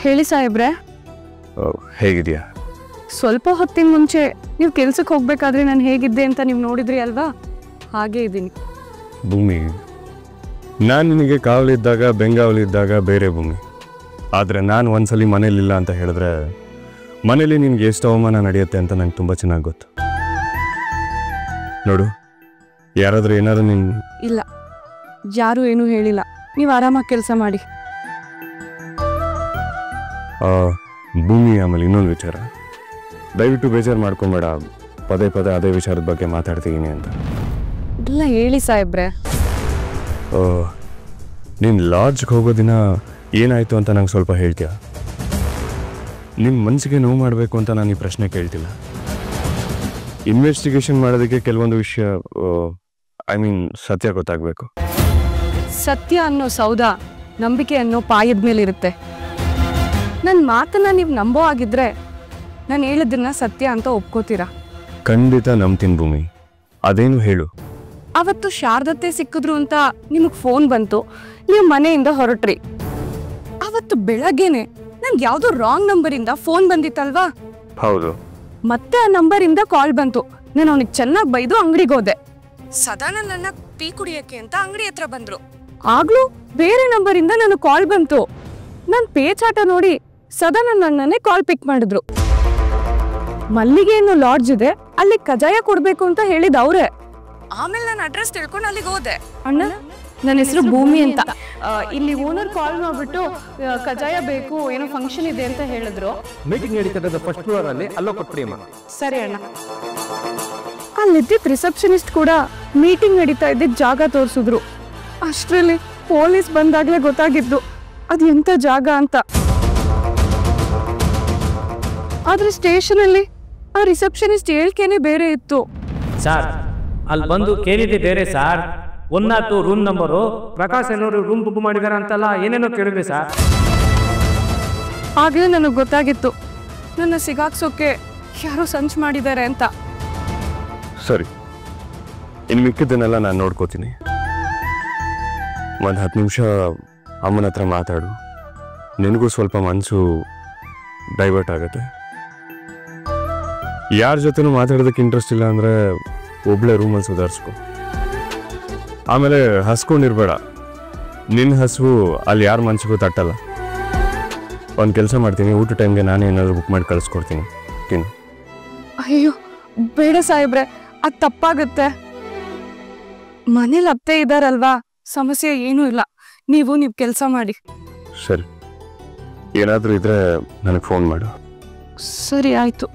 ಹೇಳಿ ಸಾಹೇಬ್ರೆ. ಹೇಗಿದೆಯಾ? ಸ್ವಲ್ಪ ಹೊತ್ತಿನ ಮುಂಚೆ ನೀವು ಕೆಲ್ಸಕ್ಕೆ ಹೋಗ್ಬೇಕಾದ್ರೆ ನಾನು ಹೇಗಿದ್ದೆ ಅಂತ ನೀವು ನೋಡಿದ್ರಿ ಅಲ್ವಾ, ಹಾಗೇ ಇದ್ದೀನಿ. ಭೂಮಿ, ನಾನು ನಿನಗೆ ಕಾವಲಿದ್ದಾಗ ಬೆಂಗಾವಲಿದ್ದಾಗ ಬೇರೆ ಭೂಮಿ. ಆದರೆ ನಾನು ಒಂದ್ಸಲಿ ಮನೇಲಿಲ್ಲ ಅಂತ ಹೇಳಿದ್ರೆ ಮನೇಲಿ ನಿನಗೆ ಎಷ್ಟು ಅವಮಾನ ನಡೆಯುತ್ತೆ ಅಂತ ನಂಗೆ ತುಂಬ ಚೆನ್ನಾಗಿ ಗೊತ್ತು. ನೋಡು, ಯಾರಾದರೂ ಏನಾದರೂ ಇಲ್ಲ, ಯಾರೂ ಏನೂ ಹೇಳಿಲ್ಲ. ನೀವು ಆರಾಮಾಗಿ ಕೆಲಸ ಮಾಡಿ. ಭೂಮಿ, ಆಮೇಲೆ ಇನ್ನೊಂದು ವಿಚಾರ, ದಯವಿಟ್ಟು ಬೇಜಾರು ಮಾಡ್ಕೊಬೇಡ. ಪದೇ ಪದೇ ಅದೇ ವಿಚಾರದ ಬಗ್ಗೆ ಮಾತಾಡ್ತಿದ್ದೀನಿ ಅಂತ. ಇಲ್ಲ ಹೇಳಿ ಸಾಹೇಬ್ರೆ. ನೀನು ಲಾಡ್ಜ್ಗೆ ಹೋಗೋ ದಿನ ಏನಾಯಿತು ಅಂತ ನಂಗೆ ಸ್ವಲ್ಪ ಹೇಳ್ತೀಯಾ? ನಿಮ್ಮ ಮನಸ್ಸಿಗೆ ನೋವು ಮಾಡಬೇಕು ಅಂತ ನಾನು ಈ ಪ್ರಶ್ನೆ ಕೇಳ್ತಿಲ್ಲ. ಇನ್ವೆಸ್ಟಿಗೇಷನ್ ಮಾಡೋದಕ್ಕೆ ಕೆಲವೊಂದು ವಿಷಯ, ಸತ್ಯ ಗೊತ್ತಾಗಬೇಕು. ಸತ್ಯ ಅನ್ನೋ ಸೌಧ ನಂಬಿಕೆ ಅನ್ನೋ ಪಾಯದ ಮೇಲಿರುತ್ತೆ. ನನ್ನ ಮಾತನ್ನ ನೀವು ನಂಬೋ ಆಗಿದ್ರೆ ನಾನು ಹೇಳಿದ್ದನ್ನ ಸತ್ಯ ಅಂತ ಒಪ್ಕೋತೀರಾ? ಖಂಡಿತ ನಂಬ್ತೀನಿ ಭೂಮಿ. ಅದೇನು ಹೇಳು. ಅವತ್ತು ಶಾರದತ್ತೆ ಸಿಕ್ಕಿದ್ರು ಅಂತ ನಿಮಗೆ ಫೋನ್ ಬಂತು, ನೀವು ಮನೆಯಿಂದ ಹೊರಟ್ರಿ. ಅವತ್ತು ಬೆಳಗ್ಗೆನೆ ನನ್ಗೆ ಯಾವುದೋ ರಾಂಗ್ ನಂಬರಿಂದ ಫೋನ್ ಬಂದಿತ್ತಲ್ವಾ? ಹೌದು. ಮತ್ತೆ ಆ ನಂಬರಿಂದ ಕಾಲ್ ಬಂತು. ನಾನು ಅವನಿಗೆ ಚೆನ್ನಾಗಿ ಬೈದು ಅಂಗಡಿಗೆ ಹೋದೆ. ಸದಾ ನನ್ನ ಟೀ ಕುಡಿಯಕ್ಕೆ ಅಂತ ಅಂಗಡಿ ಹತ್ರ ಬಂದ್ರು. ಆಗ್ಲೂ ಬೇರೆ ನಂಬರಿಂದ ನನಗೆ ಕಾಲ್ ಬಂತು. ನನ್ನ ಪೇಚಾಟ ನೋಡಿ ಸದಾ ನನ್ನ ಅಣ್ಣನೇ ಕಾಲ್ ಪಿಕ್ ಮಾಡಿದ್ರು. ಮಲ್ಲಿಗೆ ಅನ್ನೋ ಲಾಡ್ಜ್ ಇದೆ, ಅಲ್ಲಿ ಕಜಾಯ ಕೊಡ್ಬೇಕು ಅಂತ ಹೇಳಿದ ಅವ್ರೆ. ಆಮೇಲೆ ನಾನು ಅಡ್ರೆಸ್ ತಿಳ್ಕೊಂಡು ಅಲ್ಲಿಗೆ ಹೋದೆ. ಅಣ್ಣ, ನನ್ನ ಹೆಸರು ಭೂಮಿ ಅಂತ. ಇಲ್ಲಿ ಓನರ್ ಕಾಲ್ ಮಾಡ್ಬಿಟ್ಟು ಕಜಾಯ ಬೇಕು, ಏನೋ ಫಂಕ್ಷನ್ ಇದೆ ಅಂತ ಹೇಳಿದ್ರು. ಮೀಟಿಂಗ್ ನಡೀತದ ಫಸ್ಟ್ ಫ್ಲೋರ್ ಅಲ್ಲಿ, ಅಲ್ಲೋ ಕೊಟ್ಬಿಡಿ ಅಮ್ಮ. ಸರಿ ಅಣ್ಣ. ಅಲ್ಲಿದ್ದಿದ್ದ ರಿಸೆಪ್ಷನಿಸ್ಟ್ ಕೂಡ ಮೀಟಿಂಗ್ ನಡೀತಾ ಇದ್ದಿದ್ದ ಜಾಗ ತೋರಿಸಿದ್ರು. ಅಷ್ಟರಲ್ಲಿ ಪೊಲೀಸ್ ಬಂದಾಗ್ಲೇ ಗೊತ್ತಾಗಿದ್ದು ಅದು ಎಂತ ಜಾಗ ಅಂತ. ಆದ್ರೆ ಸ್ಟೇಷನ್ ಅಲ್ಲಿ ಆ ರಿಸೆಪ್ಷನಿಸ್ಟ್ ಹೇಳ್ಕೆನೆ ಬೇರೆ ಇತ್ತು. ಸರ್, ಅಲ್ಲಿ ಬಂದು ಕೇಳಿದೆ ಬೇರೆ ಸರ್. 102 ರೂಮ್ ನಂಬರು ಪ್ರಕಾಶ್ ಏನೋರು ರೂಮ್ ಬುಕ್ ಮಾಡಿದಾರ ಅಂತಲ್ಲ, ಏನೇನೋ ಕೇಳಿದ್ವಿ ಸರ್. ಆಗ್ಲೇ ನನಗೆ ಗೊತ್ತಾಗಿತ್ತು ನನ್ನ ಸಿಗಾಕ್ಸೋಕೆ ಯಾರೋ ಸಂಚು ಮಾಡಿದ್ದಾರೆ ಅಂತ. ಸರಿ, ಇನ್ನು ಮಿಕ್ಕಿದ್ದನ್ನೆಲ್ಲ ನಾನು ನೋಡ್ಕೋತೀನಿ. ಒಂದು 10 ನಿಮಿಷ ಅಮ್ಮನ ಹತ್ರ ಮಾತಾಡು, ನಿನಗೂ ಸ್ವಲ್ಪ ಮನಸ್ಸು ಡೈವರ್ಟ್ ಆಗುತ್ತೆ. ಯಾರ ಜೊತೆನೂ ಮಾತಾಡೋದಕ್ಕೆ ಇಂಟ್ರೆಸ್ಟ್ ಇಲ್ಲ ಅಂದರೆ ಒಬ್ಳೆ ರೂಮಲ್ಲಿ ಸುಧಾರಿಸ್ಕೊ. ಆಮೇಲೆ ಹಸ್ಕೊಂಡಿರ್ಬೇಡ. ನಿನ್ನ ಹಸುವು ಅಲ್ಲಿ ಯಾರ ಮನಸ್ಸಿಗೂ ತಟ್ಟಲ್ಲ. ಒಂದು ಕೆಲಸ ಮಾಡ್ತೀನಿ, ಊಟ ಟೈಮ್ಗೆ ನಾನೇ ಏನಾದರೂ ಬುಕ್ ಮಾಡಿ ಕಳಿಸ್ಕೊಡ್ತೀನಿ, ತಿನ್ನು. ಅಯ್ಯೋ ಬೇಡ ಸಾಹೇಬ್ರೆ, ಅದು ತಪ್ಪಾಗುತ್ತೆ. ಮನೇಲಿ ಅತ್ತೆ ಇದ್ದಾರಲ್ವಾ, ಸಮಸ್ಯೆ ಏನೂ ಇಲ್ಲ. ನೀವು ಕೆಲಸ ಮಾಡಿ. ಸರಿ, ಏನಾದರೂ ಇದ್ರೆ ನನಗೆ ಫೋನ್ ಮಾಡು. ಸರಿ ಆಯ್ತು.